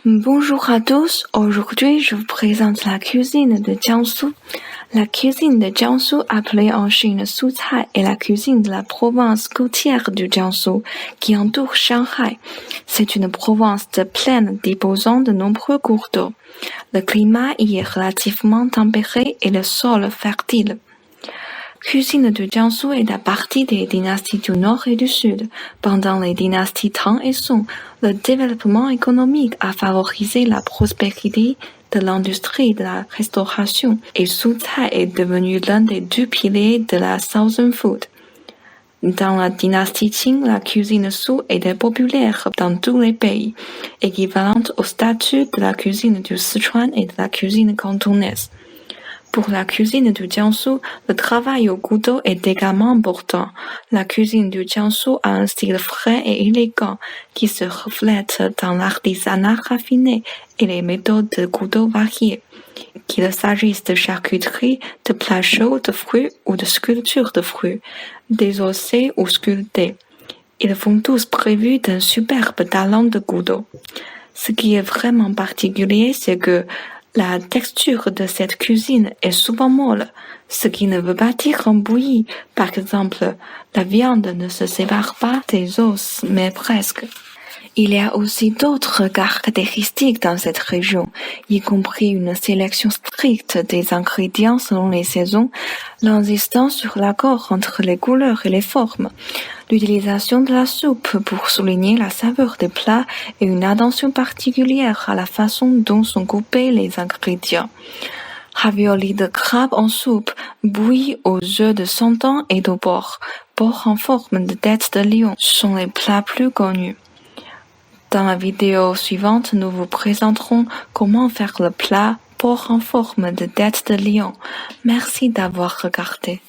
Bonjour à tous, aujourd'hui je vous présente la cuisine de Jiangsu. La cuisine de Jiangsu, appelée en Chine Sucai, est la cuisine de la province côtière du Jiangsu, qui entoure Shanghai. C'est une province de plaine disposant de nombreux cours d'eau. Le climat y est relativement tempéré et le sol fertile. Cuisine de Jiangsu est la partie des dynasties du Nord et du Sud. Pendant les dynasties Tang et Song, le développement économique a favorisé la prospérité de l'industrie de la restauration et Sucai est devenu l'un des deux piliers de la Southern Food. Dans la dynastie Qing, la cuisine Su était populaire dans tous les pays, équivalente au statut de la cuisine du Sichuan et de la cuisine cantonaise. Pour la cuisine du Jiangsu, le travail au couteau est également important. La cuisine du Jiangsu a un style frais et élégant qui se reflète dans l'artisanat raffiné et les méthodes de couteau variées. Qu'il s'agisse de charcuterie, de plats chauds de fruits ou de sculptures de fruits, désossés ou sculptés. Ils font tous preuve d'un superbe talent de couteau. Ce qui est vraiment particulier, c'est que la texture de cette cuisine est souvent molle, ce qui ne veut pas dire un bouilli. Par exemple, la viande ne se sépare pas des os, mais presque. Il y a aussi d'autres caractéristiques dans cette région, y compris une sélection stricte des ingrédients selon les saisons, l'insistance sur l'accord entre les couleurs et les formes, l'utilisation de la soupe pour souligner la saveur des plats et une attention particulière à la façon dont sont coupés les ingrédients. Ravioli de crabe en soupe, bouilli aux œufs de santan et de porc en forme de tête de lion sont les plats plus connus. Dans la vidéo suivante, nous vous présenterons comment faire le plat porc en forme de tête de lion. Merci d'avoir regardé.